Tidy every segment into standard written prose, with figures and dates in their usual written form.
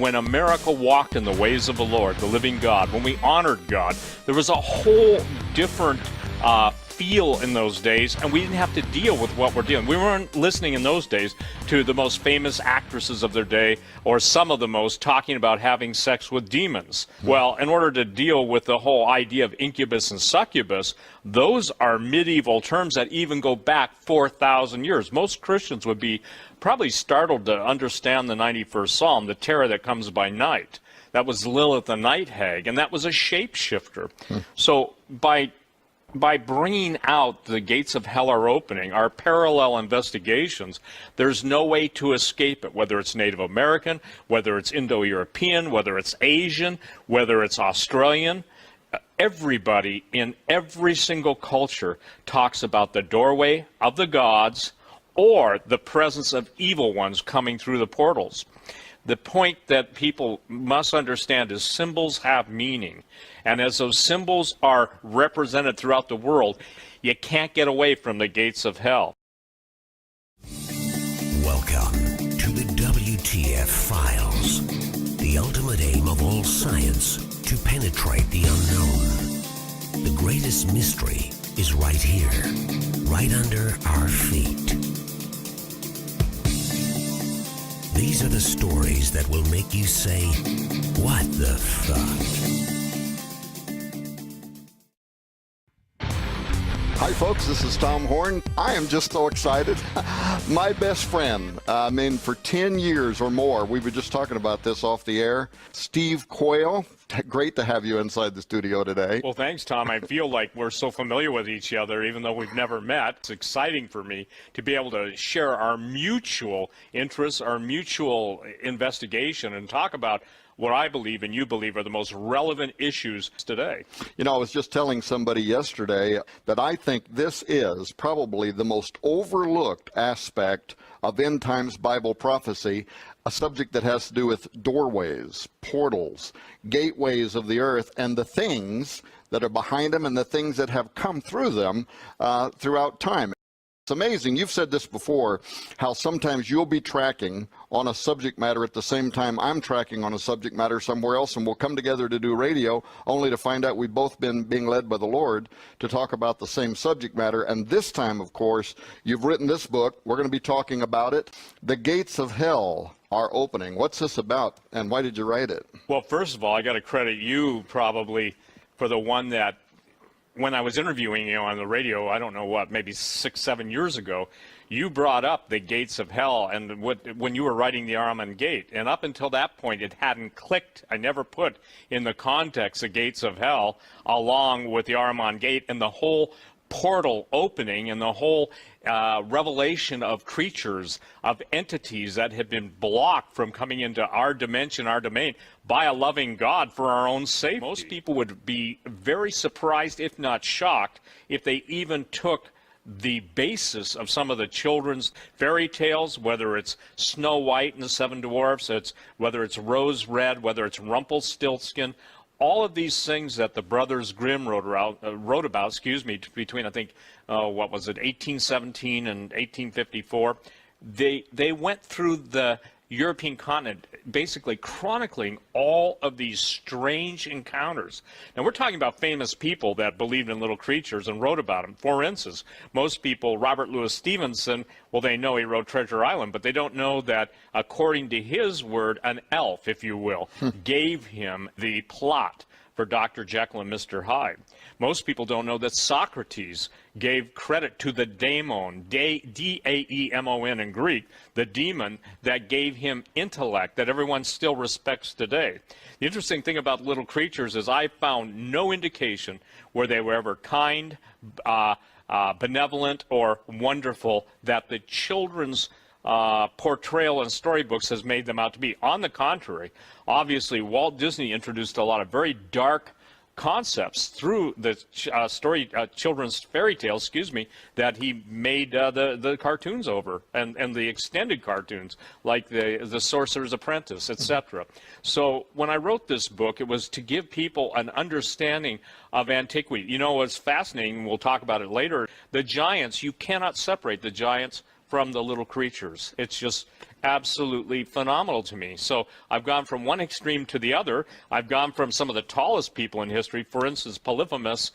When America walked in the ways of the Lord, the living God, when we honored God, there was a whole different feel in those days, and we didn't have to deal with what we're dealing. We weren't listening in those days to the most famous actresses of their day, or some of the most, talking about having sex with demons. Well, in order to deal with the whole idea of incubus and succubus, those are medieval terms that even go back 4,000 years. Most Christians would be probably startled to understand the 91st Psalm, the terror that comes by night. That was Lilith the night hag, and that was a shapeshifter. So by bringing out the gates of hell are opening, our parallel investigations, there's no way to escape it, whether it's Native American, whether it's Indo-European, whether it's Asian, whether it's Australian. Everybody in every single culture talks about the doorway of the gods or the presence of evil ones coming through the portals. The point that people must understand is symbols have meaning. And as those symbols are represented throughout the world, you can't get away from the gates of hell. Welcome to the WTF Files. The ultimate aim of all science, to penetrate the unknown. The greatest mystery is right here, right under our feet. These are the stories that will make you say, what the fuck? Hi folks, this is Tom Horn. I am just so excited. My best friend, for 10 years or more, we were just talking about this off the air, Steve Quayle. Great to have you inside the studio today. Well, thanks, Tom. I feel like we're so familiar with each other, even though we've never met. It's exciting for me to be able to share our mutual interests, our mutual investigation, and talk about what I believe and you believe are the most relevant issues today. You know, I was just telling somebody yesterday that I think this is probably the most overlooked aspect of end times Bible prophecy, a subject that has to do with doorways, portals, gateways of the earth, and the things that are behind them and the things that have come through them throughout time. It's amazing. You've said this before, how sometimes you'll be tracking on a subject matter at the same time I'm tracking on a subject matter somewhere else, and we'll come together to do radio only to find out we've both been being led by the Lord to talk about the same subject matter. And this time, of course, you've written this book. We're going to be talking about it. The Gates of Hell Are Opening. What's this about, and why did you write it? Well, first of all, I got to credit you probably for the one that, when I was interviewing you on the radio, I don't know what, maybe 6-7 years ago, you brought up the gates of hell and when you were writing the Ahriman Gate. And up until that point, it hadn't clicked. I never put in the context the gates of hell along with the Ahriman Gate and the whole portal opening and the whole revelation of creatures, of entities that had been blocked from coming into our dimension, our domain, by a loving God for our own safety. Most people would be very surprised, if not shocked, if they even took the basis of some of the children's fairy tales, whether it's Snow White and the Seven Dwarfs, whether it's Rose Red, whether it's Rumpelstiltskin, all of these things that the Brothers Grimm wrote about, between, I think, 1817 and 1854, they went through the European continent, basically chronicling all of these strange encounters. Now, we're talking about famous people that believed in little creatures and wrote about them. For instance, most people, Robert Louis Stevenson, well, they know he wrote Treasure Island, but they don't know that, according to his word, an elf, if you will, gave him the plot for Dr. Jekyll and Mr. Hyde. Most people don't know that Socrates gave credit to the daemon, D-A-E-M-O-N in Greek, the demon that gave him intellect that everyone still respects today. The interesting thing about little creatures is I found no indication where they were ever kind, benevolent, or wonderful that the children's portrayal in storybooks has made them out to be. On the contrary, obviously Walt Disney introduced a lot of very dark concepts through the children's fairy tales, that he made the cartoons over, and the extended cartoons, like the Sorcerer's Apprentice, etc. So when I wrote this book, it was to give people an understanding of antiquity. You know what's fascinating, we'll talk about it later, the giants, you cannot separate the giants from the little creatures. It's just absolutely phenomenal to me. So I've gone from one extreme to the other. I've gone from some of the tallest people in history, for instance, Polyphemus,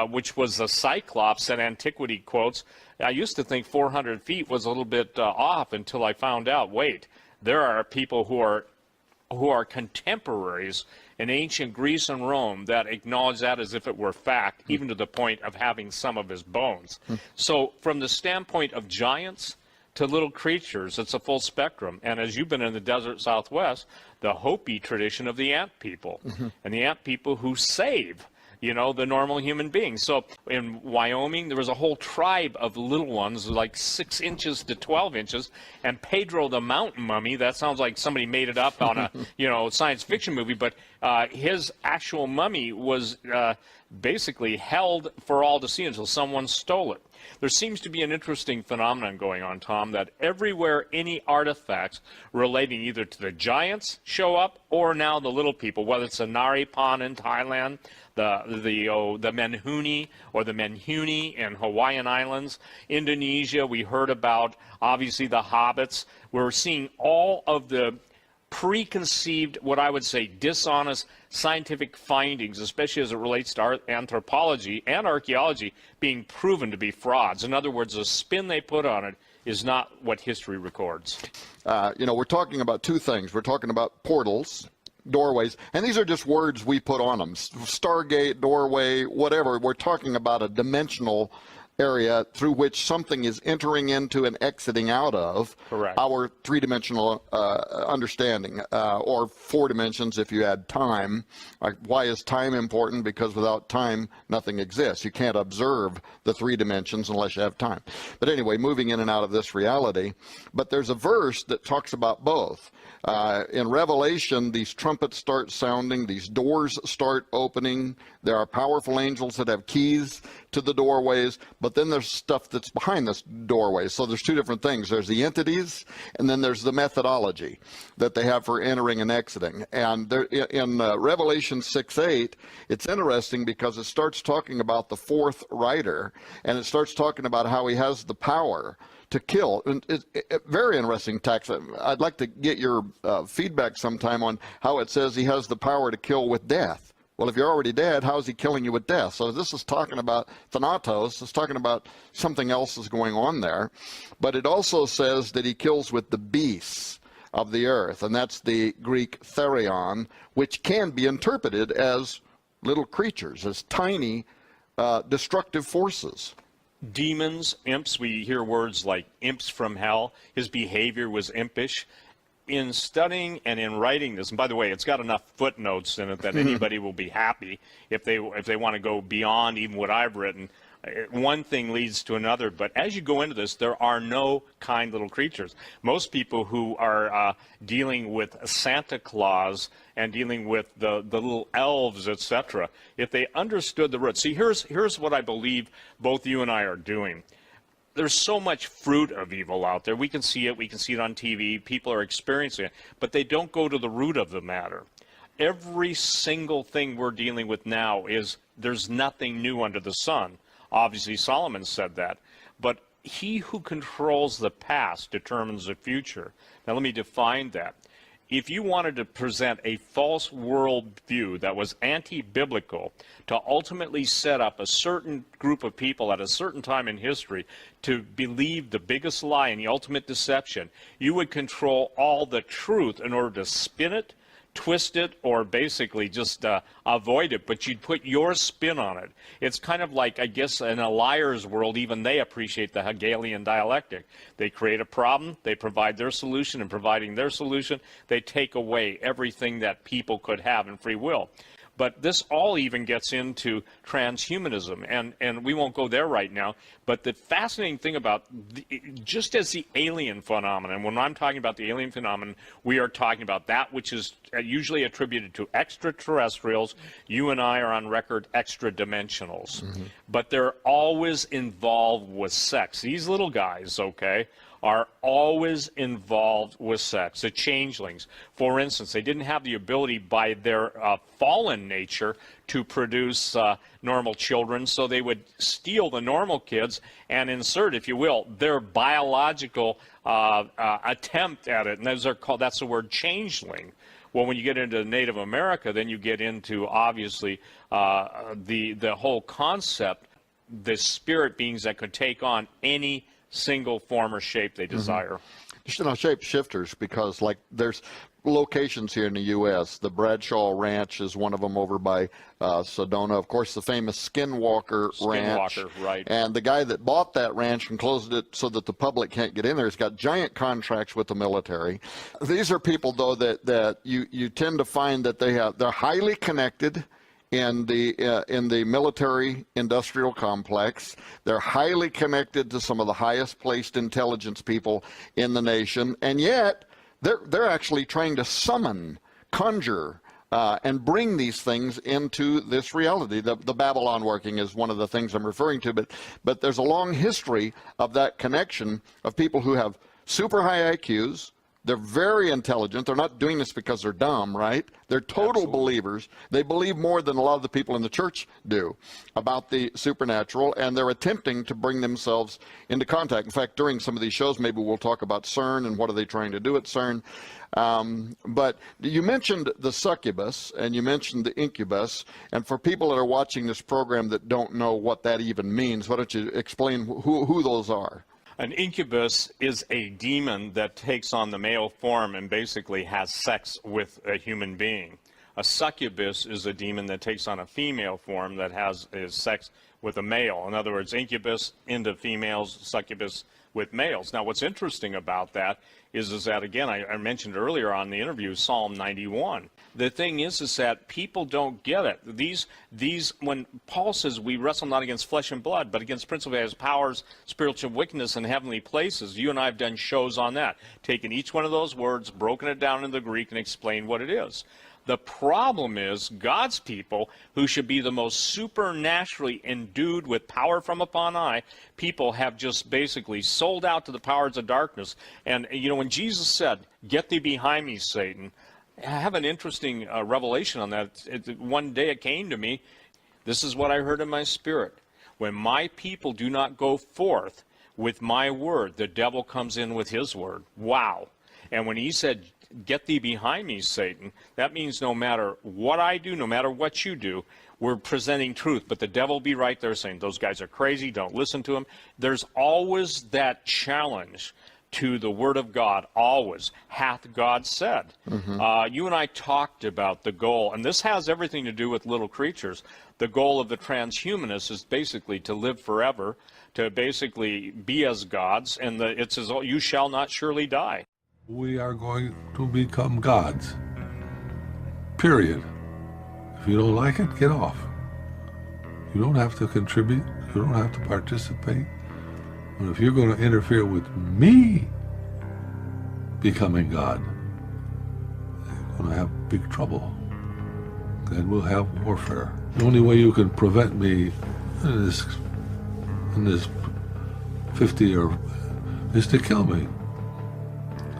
which was a cyclops in antiquity quotes. I used to think 400 feet was a little bit off until I found out, wait, there are people who are contemporaries in ancient Greece and Rome that acknowledge that as if it were fact, even to the point of having some of his bones. So from the standpoint of giants to little creatures, it's a full spectrum. And as you've been in the desert Southwest, the Hopi tradition of the ant people, and the ant people who save, you know, the normal human being. So in Wyoming, there was a whole tribe of little ones, like 6 inches to 12 inches, and Pedro the Mountain Mummy, that sounds like somebody made it up on a, you know, science fiction movie, but his actual mummy was basically held for all to see until someone stole it. There seems to be an interesting phenomenon going on, Tom, that everywhere any artifacts relating either to the giants show up or now the little people, whether it's the Nari Pond in Thailand, the Menhuni or the Menhuni in Hawaiian Islands, Indonesia, we heard about, obviously the hobbits. We're seeing all of the preconceived, what I would say, dishonest scientific findings, especially as it relates to anthropology and archaeology, being proven to be frauds. In other words, the spin they put on it is not what history records. You know, we're talking about two things. We're talking about portals, doorways, and these are just words we put on them. Stargate, doorway, whatever. We're talking about a dimensional area through which something is entering into and exiting out of. Correct. Our three-dimensional understanding, or 4 dimensions if you add time. Why is time important? Because without time, nothing exists. You can't observe the 3 dimensions unless you have time. But anyway, moving in and out of this reality. But there's a verse that talks about both. In Revelation, these trumpets start sounding, these doors start opening. There are powerful angels that have keys to the doorways, but then there's stuff that's behind this doorway. So there's 2 different things. There's the entities, and then there's the methodology that they have for entering and exiting. And there, in Revelation 6:8, it's interesting because it starts talking about the 4th rider, and it starts talking about how he has the power to kill. And very interesting text. I'd like to get your feedback sometime on how it says he has the power to kill with death. Well, if you're already dead, how is he killing you with death? So this is talking about Thanatos. It's talking about something else is going on there. But it also says that he kills with the beasts of the earth, and that's the Greek therion, which can be interpreted as little creatures, as tiny destructive forces. Demons, imps, we hear words like imps from hell. His behavior was impish. In studying and in writing this, and by the way, it's got enough footnotes in it that anybody will be happy if they want to go beyond even what I've written. One thing leads to another, but as you go into this, there are no kind little creatures. Most people who are dealing with Santa Claus and dealing with the little elves, etc., if they understood the roots. See, here's what I believe both you and I are doing. There's so much fruit of evil out there. We can see it on TV. People are experiencing it, but they don't go to the root of the matter. Every single thing we're dealing with now is there's nothing new under the sun. Obviously, Solomon said that. But he who controls the past determines the future. Now, let me define that. If you wanted to present a false worldview that was anti-biblical to ultimately set up a certain group of people at a certain time in history to believe the biggest lie and the ultimate deception, you would control all the truth in order to spin it, twist it, or basically just avoid it, but you'd put your spin on it. It's kind of like, I guess, in a liar's world, even they appreciate the Hegelian dialectic. They create a problem, they provide their solution, and providing their solution, they take away everything that people could have in free will. But this all even gets into transhumanism, and we won't go there right now. But the fascinating thing about, just as the alien phenomenon, when I'm talking about the alien phenomenon, we are talking about that which is usually attributed to extraterrestrials. You and I are on record extra-dimensionals. But they're always involved with sex. These little guys, okay, are always involved with sex. The changelings, for instance, they didn't have the ability by their fallen nature to produce normal children, so they would steal the normal kids and insert, if you will, their biological attempt at it, and that's the word changeling. Well, when you get into Native America, then you get into, obviously, the whole concept, the spirit beings that could take on any single form or shape they desire. Shape shifters, because like there's locations here in the U.S. The Bradshaw Ranch is one of them over by Sedona. Of course, the famous Skinwalker Ranch. Right. And the guy that bought that ranch and closed it so that the public can't get in there has got giant contracts with the military. These are people, though, that you tend to find that they're highly connected in the military industrial complex. They're highly connected to some of the highest placed intelligence people in the nation, and yet they're actually trying to summon, conjure, and bring these things into this reality. The Babylon working is one of the things I'm referring to, but there's a long history of that connection of people who have super high IQs. They're very intelligent. They're not doing this because they're dumb, right? They're total believers. They believe more than a lot of the people in the church do about the supernatural, and they're attempting to bring themselves into contact. In fact, during some of these shows, maybe we'll talk about CERN and what are they trying to do at CERN. But you mentioned the succubus, and you mentioned the incubus, and for people that are watching this program that don't know what that even means, why don't you explain who those are? An incubus is a demon that takes on the male form and basically has sex with a human being. A succubus is a demon that takes on a female form that has sex with a male. In other words, incubus into females, succubus with males. Now, what's interesting about that is that, again, I mentioned earlier on the interview, Psalm 91. The thing is that people don't get it. These, when Paul says we wrestle not against flesh and blood, but against principalities, powers, spiritual wickedness in heavenly places. You and I have done shows on that, taken each one of those words, broken it down into the Greek, and explained what it is. The problem is God's people, who should be the most supernaturally endued with power from upon high, people have just basically sold out to the powers of darkness. And, you know, when Jesus said, "Get thee behind me, Satan," I have an interesting revelation on that. One day it came to me, this is what I heard in my spirit. When my people do not go forth with my word, the devil comes in with his word. Wow. And when he said, "Get thee behind me, Satan," that means no matter what I do, no matter what you do, we're presenting truth. But the devil will be right there saying, those guys are crazy, don't listen to them. There's always that challenge to the Word of God, always. Hath God said. You and I talked about the goal, and this has everything to do with little creatures. The goal of the transhumanist is basically to live forever, to basically be as gods, and it says, "Oh, you shall not surely die." We are going to become gods. Period. If you don't like it, get off. You don't have to contribute. You don't have to participate. But if you're going to interfere with me becoming God, you're going to have big trouble. Then we'll have warfare. The only way you can prevent me in this 50 is to kill me.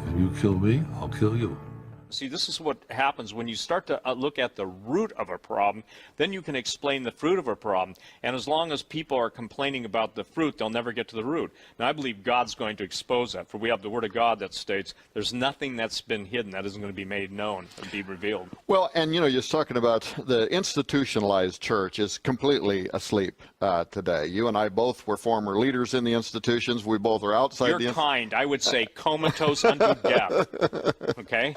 If you kill me, I'll kill you. See, this is what happens when you start to look at the root of a problem, then you can explain the fruit of a problem. And as long as people are complaining about the fruit, they'll never get to the root. Now, I believe God's going to expose that, for we have the Word of God that states there's nothing that's been hidden that isn't going to be made known and be revealed. Well, and you know, you're talking about the institutionalized church is completely asleep today. You and I both were former leaders in the institutions. We both are outside You're kind. I would say comatose unto death. Okay?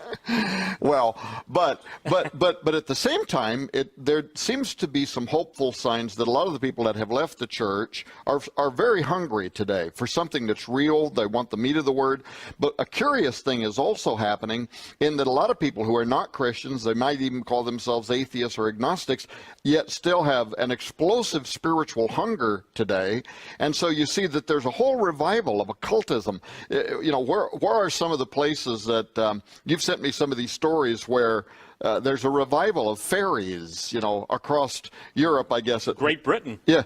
Well, but at the same time, there seems to be some hopeful signs that a lot of the people that have left the church are very hungry today for something that's real. They want the meat of the word. But a curious thing is also happening in that a lot of people who are not Christians, they might even call themselves atheists or agnostics, yet still have an explosive spiritual hunger today. And so you see that there's a whole revival of occultism. You know, where are some of the places that you've sent me some of these stories where there's a revival of fairies, you know, across Europe, I guess. Great Britain. Yeah.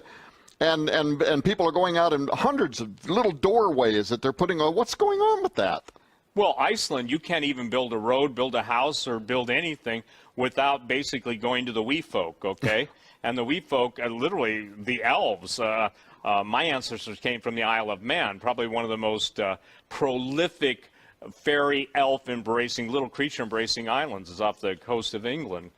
And people are going out in hundreds of little doorways that they're putting on. What's going on with that? Well, Iceland, you can't even build a road, build a house, or build anything without basically going to the wee folk, okay? And the wee folk, literally the elves, my ancestors came from the Isle of Man, probably one of the most prolific fairy elf embracing, little creature embracing islands is off the coast of England,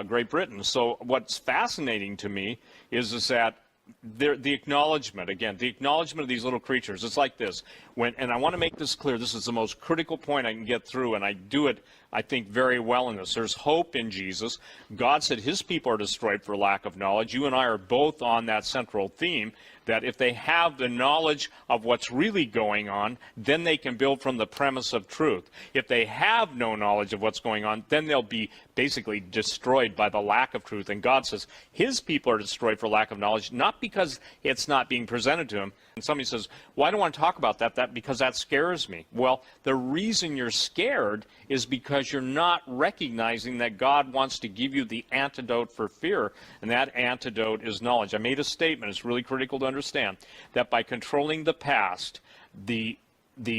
Great Britain. So what's fascinating to me is that the acknowledgement, again, the acknowledgement of these little creatures. It's like this. And I want to make this clear. This is the most critical point I can get through, and I do it, I think, very well in this. There's hope in Jesus. God said his people are destroyed for lack of knowledge. You and I are both on that central theme, that if they have the knowledge of what's really going on, then they can build from the premise of truth. If they have no knowledge of what's going on, then they'll be basically destroyed by the lack of truth. And God says his people are destroyed for lack of knowledge, not because it's not being presented to him. And somebody says, well, I don't want to talk about that because that scares me. Well, the reason you're scared is because you're not recognizing that God wants to give you the antidote for fear, and that antidote is knowledge. I made a statement, it's really critical to understand, that by controlling the past, the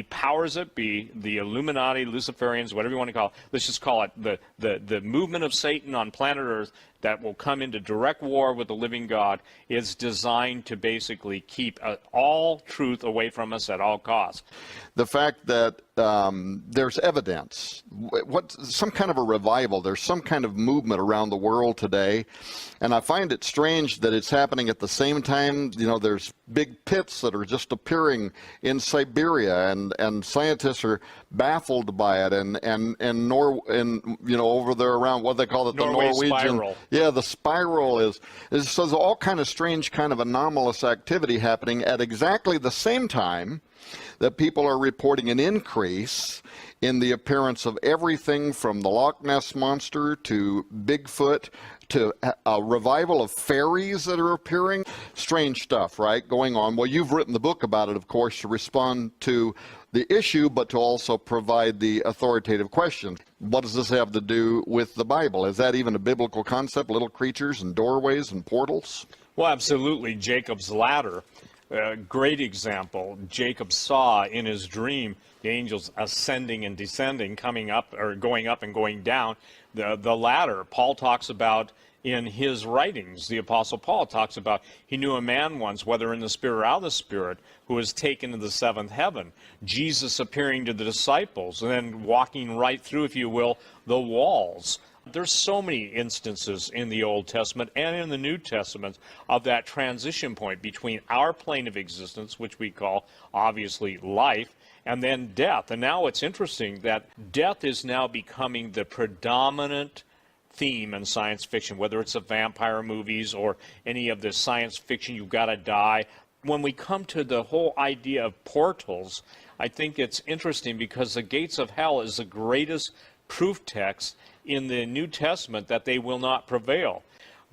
powers that be, the Illuminati, Luciferians, whatever you want to call it, let's just call it the movement of Satan on planet Earth that will come into direct war with the living God, is designed to basically keep all truth away from us at all costs. The fact that there's evidence, some kind of a revival, there's some kind of movement around the world today, and I find it strange that it's happening at the same time. You know, there's big pits that are just appearing in Siberia, and scientists are baffled by it, and you know, over there around what they call it, the Norwegian spiral. Yeah, the spiral is so there's all kind of strange, kind of anomalous activity happening at exactly the same time that people are reporting an increase in the appearance of everything from the Loch Ness Monster to Bigfoot to a revival of fairies that are appearing. Strange stuff, right, going on. Well, you've written the book about it, of course, to respond to the issue, but to also provide the authoritative question. What does this have to do with the Bible? Is that even a biblical concept, little creatures and doorways and portals? Well, absolutely. Jacob's ladder, great example. Jacob saw in his dream the angels ascending and descending, coming up or going up and going down the ladder. Paul talks about in his writings, the Apostle Paul talks about he knew a man once, whether in the spirit or out of the spirit, who was taken to the seventh heaven. Jesus appearing to the disciples and then walking right through, if you will, the walls. There's so many instances in the Old Testament and in the New Testament of that transition point between our plane of existence, which we call obviously life, and then death. And now it's interesting that death is now becoming the predominant theme in science fiction, whether it's the vampire movies or any of the science fiction, you've got to die. When we come to the whole idea of portals, I think it's interesting because the gates of hell is the greatest proof text in the New Testament that they will not prevail.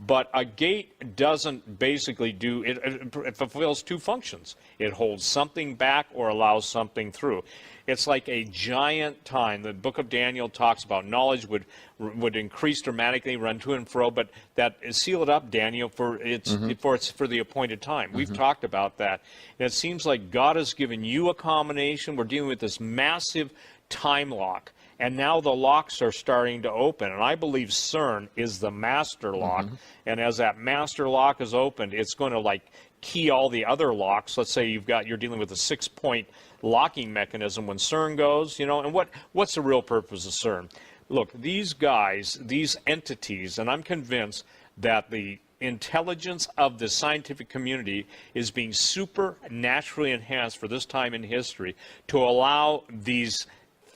But a gate doesn't basically do, it fulfills two functions. It holds something back or allows something through. It's like a giant time. The book of Daniel talks about knowledge would increase dramatically, run to and fro, but that seal it up, Daniel, for the appointed time. We've talked about that. And it seems like God has given you a combination. We're dealing with this massive time lock. And now the locks are starting to open. And I believe CERN is the master lock. And as that master lock is opened, it's going to like key all the other locks. Let's say you're dealing with a 6-point locking mechanism when CERN goes, you know, and what's the real purpose of CERN? Look, these guys, these entities, and I'm convinced that the intelligence of the scientific community is being supernaturally enhanced for this time in history to allow these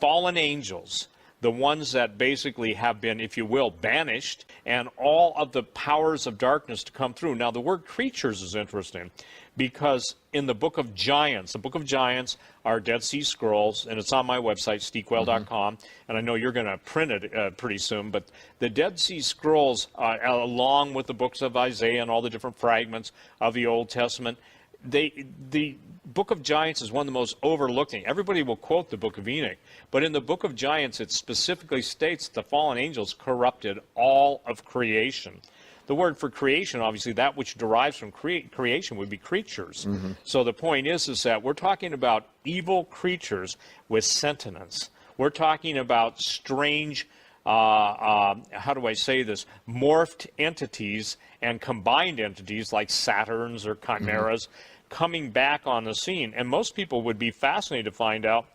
fallen angels, the ones that basically have been, if you will, banished, and all of the powers of darkness to come through. Now, the word creatures is interesting because in the book of Giants, are Dead Sea Scrolls, and it's on my website, steekwell.com, and I know you're going to print it pretty soon, but the Dead Sea Scrolls, along with the books of Isaiah and all the different fragments of the Old Testament, the book of Giants is one of the most overlooked things. Everybody will quote the book of Enoch, but in the book of Giants, it specifically states the fallen angels corrupted all of creation. the word for creation, obviously, that which derives from creation would be creatures. So the point is that we're talking about evil creatures with sentience. We're talking about strange, how do I say this, morphed entities and combined entities like Saturns or chimeras coming back on the scene. And most people would be fascinated to find out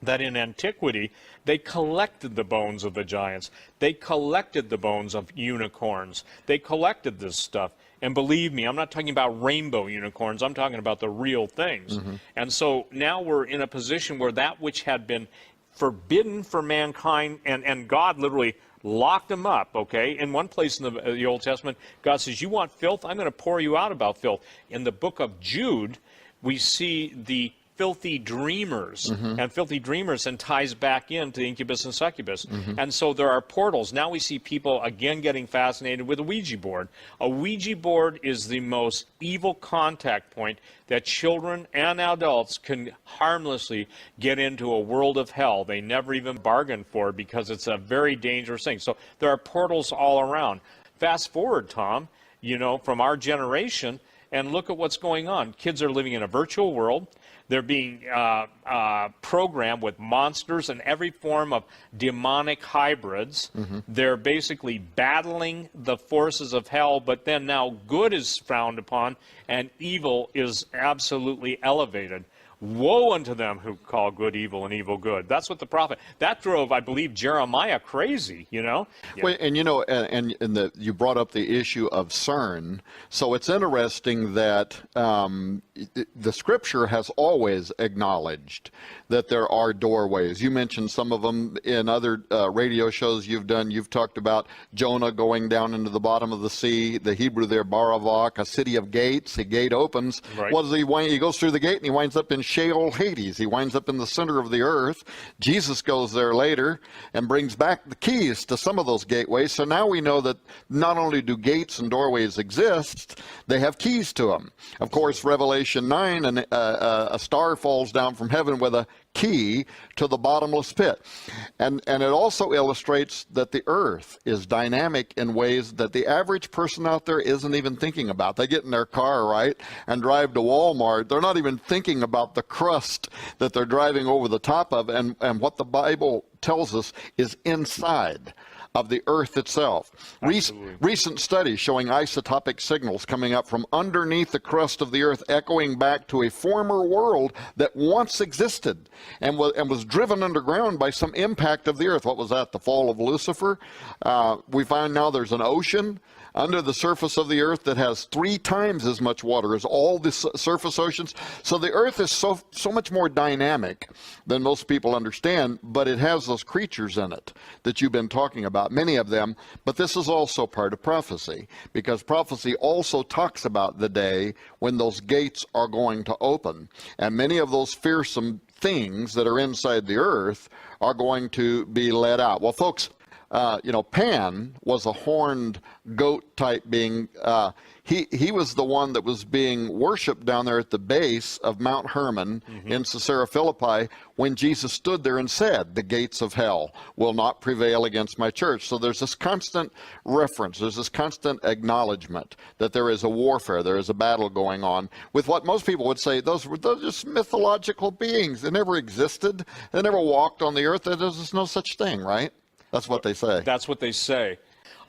that in antiquity, they collected the bones of the giants. They collected the bones of unicorns. They collected this stuff. And believe me, I'm not talking about rainbow unicorns. I'm talking about the real things. And so now we're in a position where that which had been forbidden for mankind, and God literally locked them up, okay? In one place in the Old Testament, God says, you want filth? I'm going to pour you out about filth. In the book of Jude, we see the filthy dreamers, and filthy dreamers, and ties back into incubus and succubus. And so there are portals. Now we see people again getting fascinated with a Ouija board. A Ouija board is the most evil contact point that children and adults can harmlessly get into a world of hell they never even bargained for, because it's a very dangerous thing. So there are portals all around. Fast forward, Tom, you know, from our generation, and look at what's going on. Kids are living in a virtual world. They're being programmed with monsters and every form of demonic hybrids. They're basically battling the forces of hell, but then now good is frowned upon and evil is absolutely elevated. Woe unto them who call good evil and evil good. That's what the prophet, that drove, I believe, Jeremiah crazy, you know? Yeah. Well, and you know, you brought up the issue of CERN. So it's interesting that the Scripture has always acknowledged that there are doorways. You mentioned some of them in other radio shows you've done. You've talked about Jonah going down into the bottom of the sea. The Hebrew there, Baravak, a city of gates. The gate opens. Right. What does he goes through the gate and he winds up in Sheol, Hades. He winds up in the center of the earth. Jesus goes there later and brings back the keys to some of those gateways. So now we know that not only do gates and doorways exist, they have keys to them. Of course, Revelation 9, and a star falls down from heaven with a key to the bottomless pit. And it also illustrates that the earth is dynamic in ways that the average person out there isn't even thinking about. They get in their car, right, and drive to Walmart. They're not even thinking about the crust that they're driving over the top of, and what the Bible tells us is inside of the earth itself. Recent studies showing isotopic signals coming up from underneath the crust of the earth, echoing back to a former world that once existed and was driven underground by some impact of the earth. What was that? The fall of Lucifer? We find now there's an ocean under the surface of the earth that has 3 times as much water as all the surface oceans. So the earth is so much more dynamic than most people understand, but it has those creatures in it that you've been talking about, many of them. But this is also part of prophecy, because prophecy also talks about the day when those gates are going to open, and many of those fearsome things that are inside the earth are going to be let out. Well, folks, Pan was a horned goat type being. He was the one that was being worshipped down there at the base of Mount Hermon in Caesarea Philippi when Jesus stood there and said, the gates of hell will not prevail against my church. So there's this constant reference, there's this constant acknowledgement that there is a warfare, there is a battle going on with what most people would say, those were just mythological beings. They never existed. They never walked on the earth. There's no such thing, right? That's what they say. That's what they say.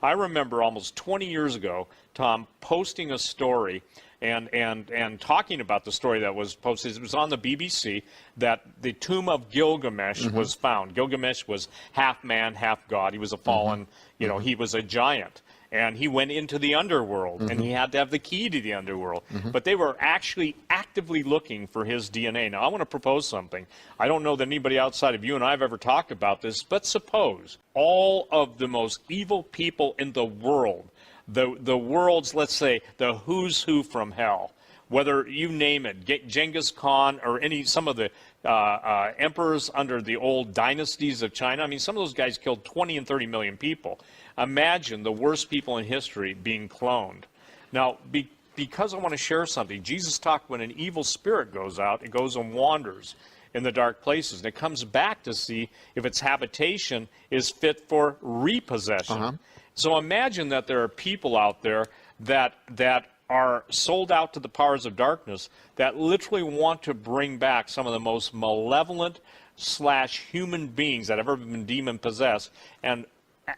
I remember almost 20 years ago, Tom, posting a story and talking about the story that was posted. It was on the BBC that the tomb of Gilgamesh was found. Gilgamesh was half man, half God. He was a fallen, he was a giant. And he went into the underworld, and he had to have the key to the underworld. But they were actually actively looking for his DNA. Now, I want to propose something. I don't know that anybody outside of you and I have ever talked about this, but suppose all of the most evil people in the world, the world's, let's say, the who's who from hell, whether you name it, Genghis Khan or some of the emperors under the old dynasties of China. I mean, some of those guys killed 20 and 30 million people. Imagine the worst people in history being cloned. Now, because I want to share something, Jesus talked when an evil spirit goes out, it goes and wanders in the dark places, and it comes back to see if its habitation is fit for repossession. So imagine that there are people out there that are sold out to the powers of darkness that literally want to bring back some of the most malevolent / human beings that have ever been demon possessed. And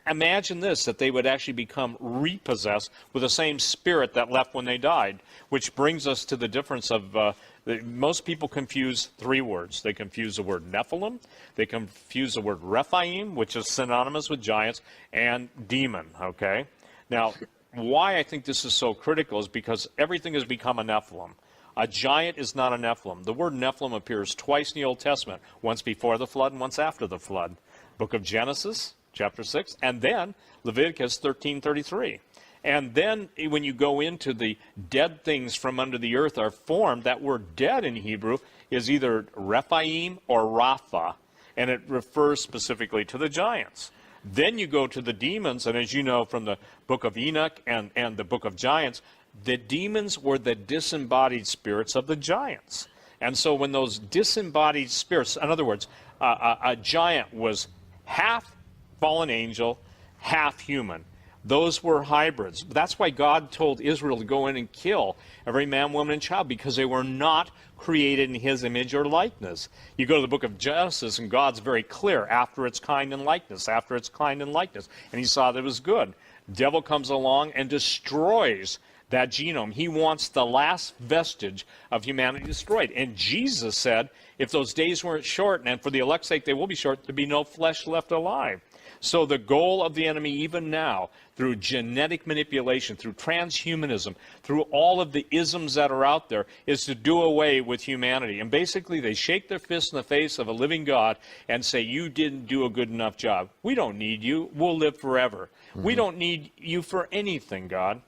imagine this, that they would actually become repossessed with the same spirit that left when they died, which brings us to the difference of most people confuse 3 words. They confuse the word Nephilim, they confuse the word Rephaim, which is synonymous with giants, and demon, okay? Now, why I think this is so critical is because everything has become a Nephilim. A giant is not a Nephilim. The word Nephilim appears twice in the Old Testament, once before the flood and once after the flood. Book of Genesis, chapter 6, and then Leviticus 13:33. And then when you go into the dead things from under the earth are formed, that word dead in Hebrew is either Rephaim or Rapha, and it refers specifically to the giants. Then you go to the demons, and as you know from the book of Enoch and the book of Giants, the demons were the disembodied spirits of the giants. And so when those disembodied spirits, in other words, a giant was half fallen angel, half human. Those were hybrids. That's why God told Israel to go in and kill every man, woman, and child, because they were not created in his image or likeness. You go to the book of Genesis, and God's very clear, after its kind and likeness, after its kind and likeness. And he saw that it was good. Devil comes along and destroys that genome. He wants the last vestige of humanity destroyed. And Jesus said, if those days weren't short, and for the elect's sake they will be short, there'd be no flesh left alive. So the goal of the enemy, even now, through genetic manipulation, through transhumanism, through all of the isms that are out there, is to do away with humanity. And basically they shake their fist in the face of a living God and say, you didn't do a good enough job. We don't need you. We'll live forever. We don't need you for anything, God.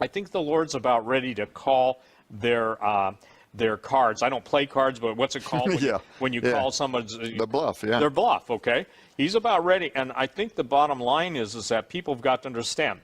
I think the Lord's about ready to call their cards. I don't play cards, but what's it called when you call someone's... The bluff, yeah. Their bluff, okay? He's about ready, and I think the bottom line is that people have got to understand.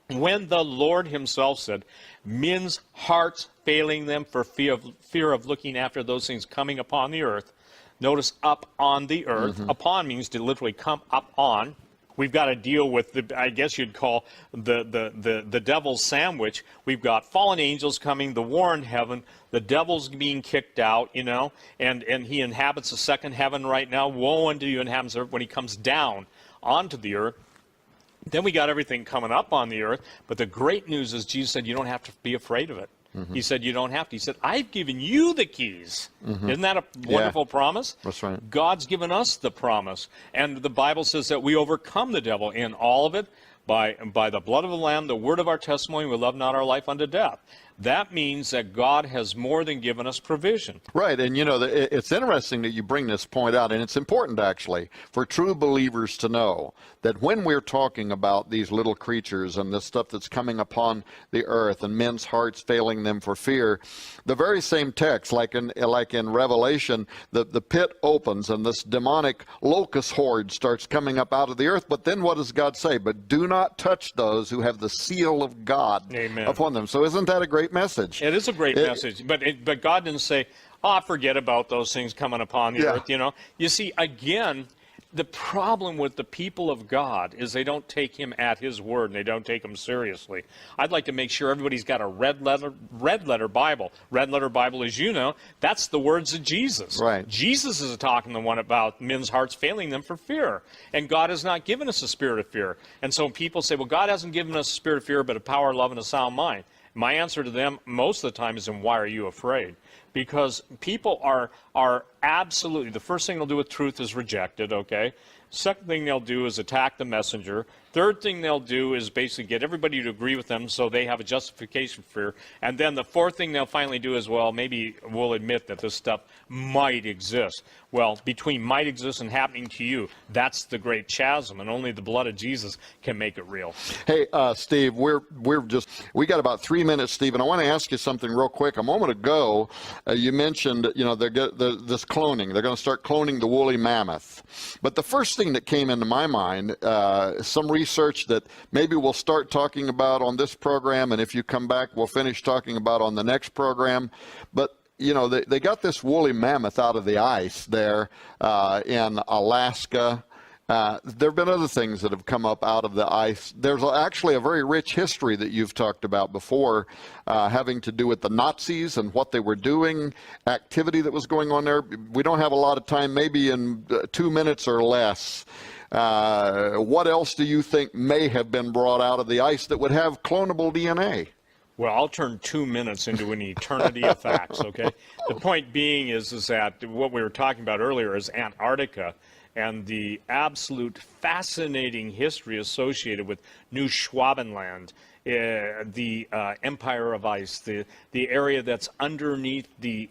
When the Lord himself said, men's hearts failing them for fear of looking after those things coming upon the earth, notice up on the earth. Upon means to literally come up on. We've got to deal with the, I guess you'd call the devil's sandwich. We've got fallen angels coming, the war in heaven, the devil's being kicked out, you know, and he inhabits the second heaven right now. Woe unto you inhabitants of the earth when he comes down onto the earth. Then we got everything coming up on the earth. But the great news is Jesus said you don't have to be afraid of it. He said you don't have to. He said, I've given you the keys. Isn't that a wonderful promise? That's right. God's given us the promise. And the Bible says that we overcome the devil in all of it by the blood of the Lamb, the word of our testimony, we love not our life unto death. That means that God has more than given us provision. Right, and you know, it's interesting that you bring this point out, and it's important actually for true believers to know that when we're talking about these little creatures and this stuff that's coming upon the earth and men's hearts failing them for fear, the very same text, like in Revelation, the pit opens and this demonic locust horde starts coming up out of the earth, but then what does God say? But do not touch those who have the seal of God upon them. So isn't that a great message? It is a great message, but God didn't say, forget about those things coming upon the earth, you know. You see, again, the problem with the people of God is they don't take him at his word, and they don't take him seriously. I'd like to make sure everybody's got a red letter Bible. Red letter Bible, as you know, that's the words of Jesus. Right. Jesus is talking the one about men's hearts failing them for fear. And God has not given us a spirit of fear. And so people say, well, God hasn't given us a spirit of fear, but a power, love, and a sound mind. My answer to them most of the time is, and why are you afraid? Because people are absolutely, the first thing they'll do with truth is reject it, okay? Second thing they'll do is attack the messenger. Third thing they'll do is basically get everybody to agree with them so they have a justification for fear. And then the fourth thing they'll finally do is, well, maybe we'll admit that this stuff might exist. Well, between might exist and happening to you, that's the great chasm, and only the blood of Jesus can make it real. Hey, Steve, we got about 3 minutes, Steve, and I want to ask you something real quick. A moment ago, you mentioned, you know, this cloning. They're going to start cloning the woolly mammoth. But the first thing that came into my mind, some research that maybe we'll start talking about on this program, and if you come back, we'll finish talking about on the next program. But you know, they got this woolly mammoth out of the ice there in Alaska. There have been other things that have come up out of the ice. There's actually a very rich history that you've talked about before, having to do with the Nazis and what they were doing, activity that was going on there. We don't have a lot of time, maybe in 2 minutes or less. What else do you think may have been brought out of the ice that would have clonable DNA? Well, I'll turn 2 minutes into an eternity of facts, okay? The point being is that what we were talking about earlier is Antarctica and the absolute fascinating history associated with New Schwabenland, the Empire of Ice, the area that's underneath the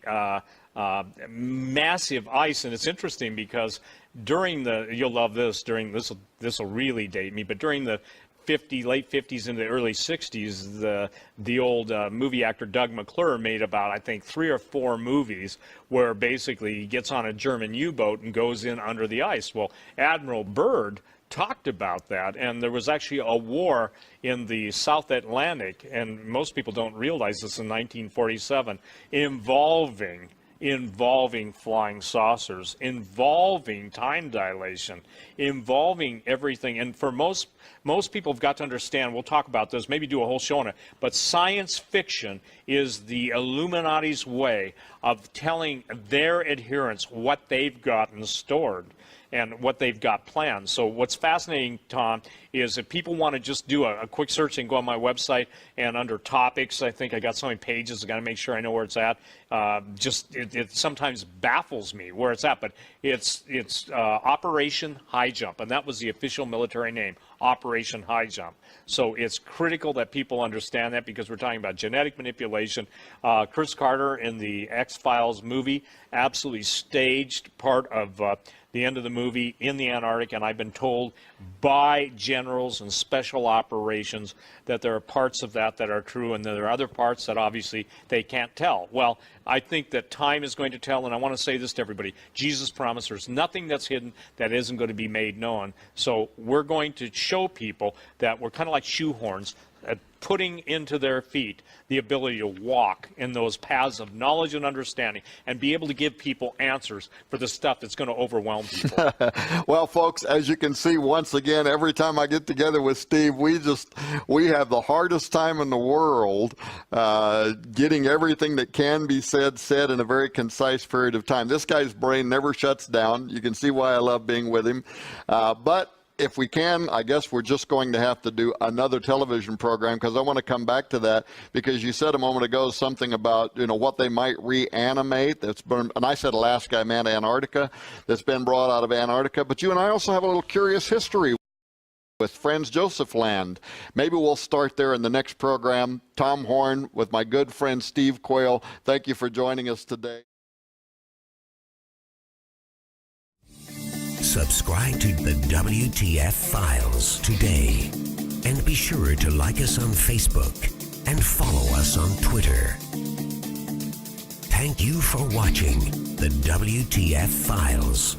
massive ice. And it's interesting because during you'll love this, this will really date me, but during the late 50s into the early 60s, the old movie actor Doug McClure made about, I think, 3 or 4 movies where basically he gets on a German U-boat and goes in under the ice. Well, Admiral Byrd talked about that, and there was actually a war in the South Atlantic, and most people don't realize this, in 1947, involving flying saucers, involving time dilation, involving everything. And for most people have got to understand, we'll talk about this, maybe do a whole show on it, but science fiction is the Illuminati's way of telling their adherents what they've gotten stored and what they've got planned. So what's fascinating, Tom, is if people want to just do a quick search and go on my website, and under topics, I think I got so many pages, I got to make sure I know where it's at. It sometimes baffles me where it's at, but it's Operation High Jump, and that was the official military name, Operation High Jump. So it's critical that people understand that, because we're talking about genetic manipulation. Chris Carter in the X-Files movie absolutely staged part of the end of the movie in the Antarctic, and I've been told by generals and special operations that there are parts of that are true, and there are other parts that obviously they can't tell. Well, I think that time is going to tell, and I want to say this to everybody. Jesus promised there's nothing that's hidden that isn't going to be made known. So we're going to show people that we're kind of like shoehorns, putting into their feet the ability to walk in those paths of knowledge and understanding and be able to give people answers for the stuff that's going to overwhelm people. Well, folks, as you can see, once again, every time I get together with Steve, we have the hardest time in the world getting everything that can be said in a very concise period of time. This guy's brain never shuts down. You can see why I love being with him. But if we can, I guess we're just going to have to do another television program, because I want to come back to that, because you said a moment ago something about, what they might reanimate. That's been, and I said Alaska, I meant Antarctica, that's been brought out of Antarctica. But you and I also have a little curious history with Franz Josef Land. Maybe we'll start there in the next program. Tom Horn with my good friend Steve Quayle. Thank you for joining us today. Subscribe to the WTF Files today. And be sure to like us on Facebook and follow us on Twitter. Thank you for watching the WTF Files.